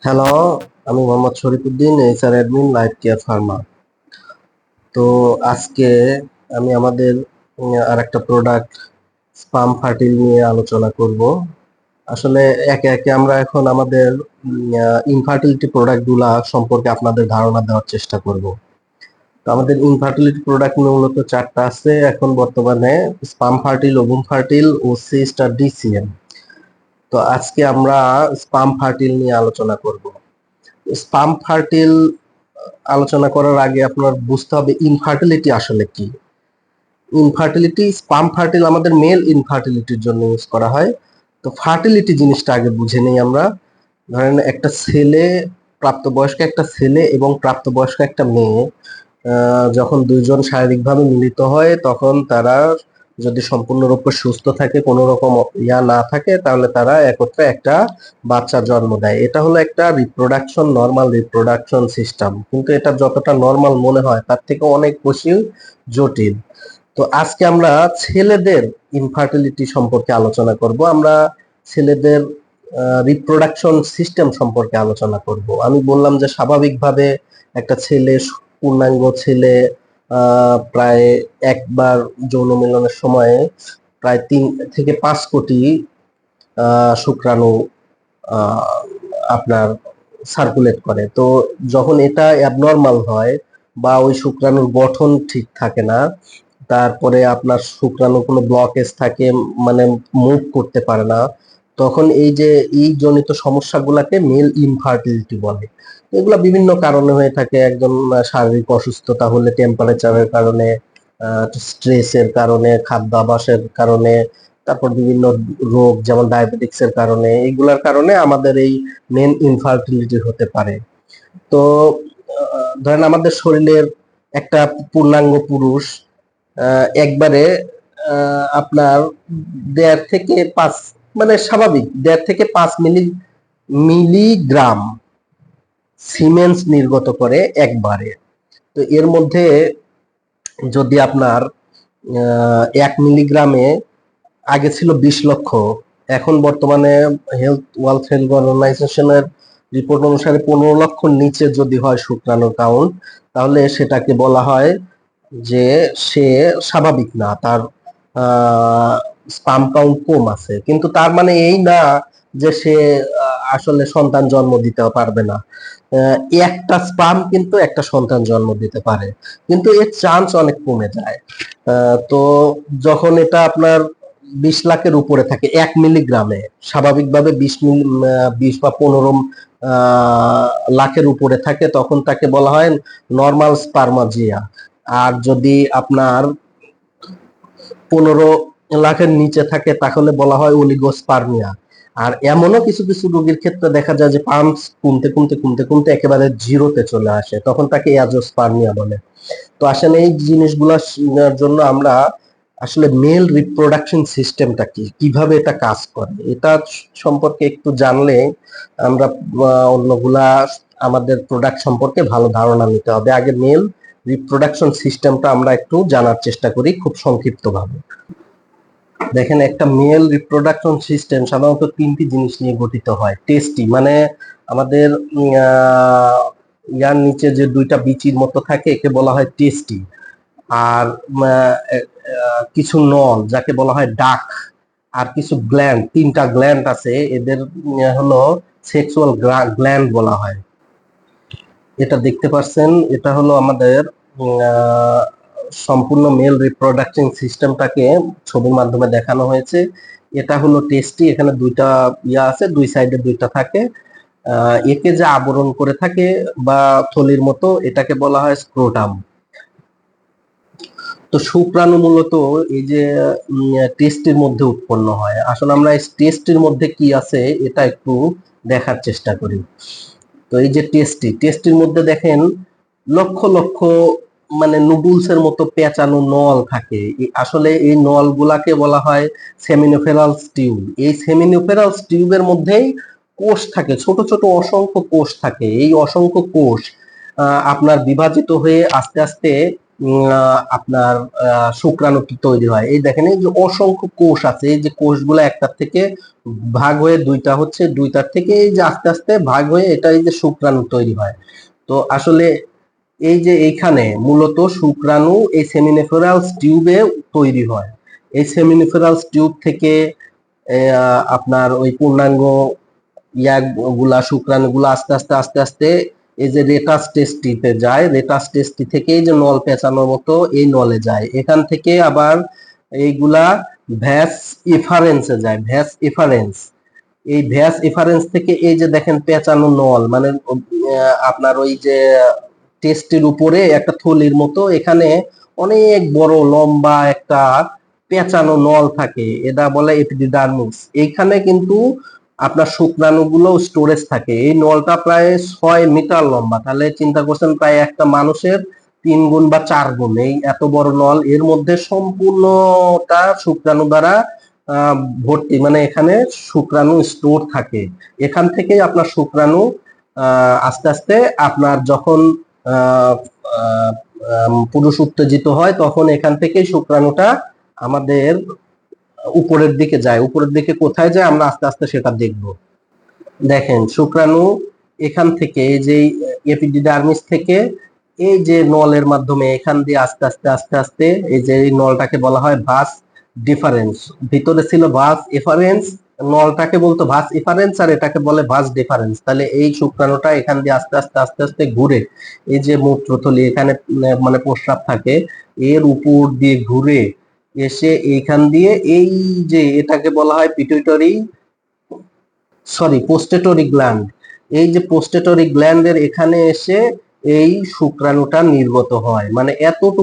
Hello, আমি Mohammad Sharifuddin, HR admin, life care Pharma. তো আজকে আমি আমাদের আরেকটা প্রোডাক্ট স্পাম ফার্টিল নিয়ে আলোচনা করব। আসলে একে একে আমরা এখন আমাদের ইনফার্টিলিটি প্রোডাক্ট গুলা সম্পর্কে আপনাদের ধারণা দেওয়ার চেষ্টা করব। তো আমাদের ইনফার্টিলিটি প্রোডাক্ট মূলত চারটা আছে এখন বর্তমানে: স্পাম ফার্টিল, ওভুম ফার্টিল ও সি স্টার ডিসিএম। তো আজকে আমরা স্পাম ফার্টিল নিয়ে আলোচনা করব। স্পাম ফার্টিল আলোচনা করার আগে আপনার বুঝতে হবে ইনফার্টিলিটি আসলে কি। ইনফার্টিলিটি, স্পাম ফার্টিল আমাদের মেল ইনফার্টিলিটির জন্য ইউজ করা হয়। তো ফার্টিলিটি জিনিসটা আগে বুঝে নেই আমরা। ধরেন একটা ছেলে, প্রাপ্তবয়স্ক একটা ছেলে এবং প্রাপ্তবয়স্ক একটা মেয়ে যখন দুইজন শারীরিকভাবে মিলিত হয় তখন তারা যদি সম্পূর্ণরূপে সুস্থ থাকে, কোনো রকম না থাকে, তাহলে তারা একত্রে একটা বাচ্চা জন্ম দেয়। এটা হলো একটা রিপ্রোডাকশন, নর্মাল রিপ্রোডাকশন সিস্টেম, কিন্তু এটা যতটা নর্মাল মনে হয় তার থেকে অনেক বেশি জটিল। তো আজকে আমরা ছেলেদের ইনফার্টিলিটি সম্পর্কে আলোচনা করব। আমরা ছেলেদের রিপ্রোডাকশন সিস্টেম সম্পর্কে আলোচনা করব। আমি বললাম যে স্বাভাবিকভাবে একটা ছেলে, পূর্ণাঙ্গ ছেলে, প্রায় একবার যৌন মিলনের সময়ে প্রায় 3 থেকে 5 কোটি শুক্রাণু আহ, আপনার সার্কুলেট করে। তো যখন এটা অ্যাবনর্মাল হয় বা ওই শুক্রাণুর গঠন ঠিক থাকে না, তারপরে আপনার শুক্রাণু কোনো ব্লকেজ থাকে, মানে মুভ করতে পারে না, তখন এই যে এই জনিত সমস্যাগুলাকে মেল ইনফার্টিলিটি বলে। এগুলা বিভিন্ন কারণে হয়ে থাকে। একজন শারীরিক অসুস্থতা হলে, টেম্পারেচারের কারণে, স্ট্রেসের কারণে, খাদ্যাভ্যাসের কারণে, তারপর বিভিন্ন রোগ যেমন ডায়াবেটিক্স এর কারণে, এগুলার কারণে আমাদের এই মেন ইনফার্টিলিটি হতে পারে। তো ধরেন আমাদের শরীরের একটা পূর্ণাঙ্গ পুরুষ একবারে আপনার 1.5 থেকে 5, মানে স্বাভাবিক 1.5 থেকে 5 মিলিগ্রাম সিমেন্স নির্গত করে একবারে। তো এর মধ্যে যদি আপনার 1 মিলিগ্রামে, আগে ছিল 20 লক্ষ, এখন বর্তমানে ওয়ার্ল্ড হেলথ অর্গানাইজেশনের রিপোর্ট অনুসারে 15 লক্ষর নিচে যদি হয় শুক্রাণুর কাউন্ট, তাহলে সেটাকে বলা হয় যে সে স্বাভাবিক না, তার স্পাম কাউন্ট কম আছে। কিন্তু তার মানে এই না যে সে আসলে সন্তান জন্ম দিতে পারবে না। আহ, একটা স্পাম কিন্তু একটা সন্তান জন্ম দিতে পারে, কিন্তু এর চান্স অনেক কমে যায়। তো যখন এটা আপনার 20 লাখের উপরে থাকে 1 মিলিগ্রামে, স্বাভাবিকভাবে 20 বা 15 লাখের উপরে থাকে, তখন তাকে বলা হয় নর্মাল স্পার্মাজিয়া। আর যদি আপনার 15 লাখের নিচে থাকে তাহলে বলা হয় অলিগোস্পার্মিয়া। আর এমনও কিছু কিছু রোগীর ক্ষেত্রে দেখা যায় যে পাম্পস কমতে কমতে কমতে কমতে একেবারে জিরোতে চলে আসে, তখন তাকে অ্যাজোস্পার্মিয়া বলে। তো আসলে এই জিনিসগুলোর জন্য আমরা আসলে মেল রিপ্রোডাকশন সিস্টেমটা কি, কিভাবে এটা কাজ করে, এটা সম্পর্কে একটু জানলে আমরা অন্যগুলা, আমাদের প্রোডাক্ট সম্পর্কে ভালো ধারণা নিতে হবে। আগে মেল রিপ্রোডাকশন সিস্টেমটা আমরা একটু জানার চেষ্টা করি খুব সংক্ষিপ্ত ভাবে। দেখেন, একটা মেল রিপ্রোডাকশন সিস্টেম সাধারণত 3টি জিনিস নিয়ে গঠিত হয়। টেস্টি, মানে আমাদের ইয়ার নিচে যে 2টা বিচির মতো থাকে একে বলা হয় টেস্টি। আর কিছু নল যাকে বলা হয় ডাক, আর কিছু গ্ল্যান্ড, 3টা গ্ল্যান্ড আছে, এদের হলো সেক্সুয়াল গ্ল্যান্ড বলা হয়। এটা দেখতে পাচ্ছেন, এটা হলো আমাদের সম্পূর্ণ মেল রিপ্রোডাকশন সিস্টেমটাকে ছবির মাধ্যমে দেখানো হয়েছে। এটা হলো টেস্টি, এখানে 2টা ইয়া আছে, 2 সাইডে 2টা থাকে। একে যে আবরণ করে থাকে বা থলির মতো, এটাকে বলা হয় স্ক্রোটাম। তো শুক্রাণু মূলত এই যে টেস্টের মধ্যে উৎপন্ন হয়। আসলে আমরা এই টেস্টের মধ্যে কি আছে এটা একটু দেখার চেষ্টা করি। তো এই যে টেস্টির মধ্যে দেখেন লক্ষ লক্ষ, মানে নুডলস এর মতো পেঁচানো নল থাকে। আসলে এই নল গুলাকে বলা হয় সেমিনোফেরাল টিউব। এই সেমিনোফেরাল টিউবের মধ্যেই কোষ থাকে, ছোট ছোট অসংখ্য কোষ থাকে। এই অসংখ্য কোষ আপনার বিভাজিত হয়ে আস্তে আস্তে আপনার শুক্রাণুটি তৈরি হয়। এই দেখেন এই যে অসংখ্য কোষ আছে, এই যে কোষগুলো একটার থেকে ভাগ হয়ে দুইটা হচ্ছে, দুইটার থেকে এই যে আস্তে আস্তে ভাগ হয়ে এটা এই যে শুক্রাণু তৈরি হয়। তো আসলে এই যে এইখানে মূলত শুক্রাণু এই সেমিনিফেরাস টিউবে তৈরি হয়। এই সেমিনিফেরাস টিউব থেকে আপনার ওই পূর্ণাঙ্গ গুলা শুক্রাণুগুলো আস্তে আস্তে আস্তে আস্তে এই যে রেটাস টেস্টিতে যায়, রেটাস টেস্টি থেকে এই যে নল পেঁচানোর মতো এই নলে যায়, এখান থেকে আবার এইগুলা ভ্যাস এফারেন্সে যায়, ভ্যাস এফারেন্স। এই ভ্যাস এফারেন্স থেকে এই যে দেখেন পেঁচানো নল, মানে আপনার ওই যে টেস্টের উপরে একটা থলির মতো এখানে অনেক বড় লম্বা একটা পেঁচানো নল থাকে, এটা বলে এপিডিডার্মিস। এইখানে কিন্তু আপনার শুক্রাণুগুলো স্টোরেজ থাকে। এই নলটা প্রায় 6 মিটার লম্বা, তাহলে চিন্তা করছেন প্রায় একটা মানুষের 3 গুণ বা 4 গুণ এই এত বড় নল, এর মধ্যে সম্পূর্ণটা শুক্রাণু দ্বারা ভর্তি, মানে এখানে শুক্রাণু স্টোর থাকে। এখান থেকে আপনার শুক্রাণু আস্তে আস্তে আপনার যখন পুরুষ উত্তেজিত হয় তখন এখান থেকে শুক্রাণুটা আমাদের উপরের দিকে যায়। উপরের দিকে কোথায় যায় আমরা আস্তে আস্তে সেটা দেখব। দেখেন শুক্রাণু এখান থেকে এই যে এপিডিডার্মিস থেকে এই যে নলের মাধ্যমে এখান দিয়ে আস্তে আস্তে আস্তে আস্তে এই যে এই নলটাকে বলা হয় ভাস ডিফারেন্স। ভিতরে ছিল ভাস এফারেন্স, নলটাকে বলতো ভাস এফারেন্স আর এটাকে বলে ভাস ডিফারেন্স। তাহলে এই শুক্রাণুটা এখান দিয়ে আস্তে আস্তে আস্তে আস্তে ঘুরে এই যে মূত্রথলি এখানে মানে প্রস্রাব থাকে, এর উপর দিয়ে ঘুরে এসে এইখান দিয়ে এই যে এটাকে বলা হয় পিটুইটারি পোস্টেটরি গ্ল্যান্ড। এই যে পোস্টেটরি গ্ল্যান্ডের এখানে এসে এই শুক্রাণুটা নির্গত হয়, মানে এতটুকু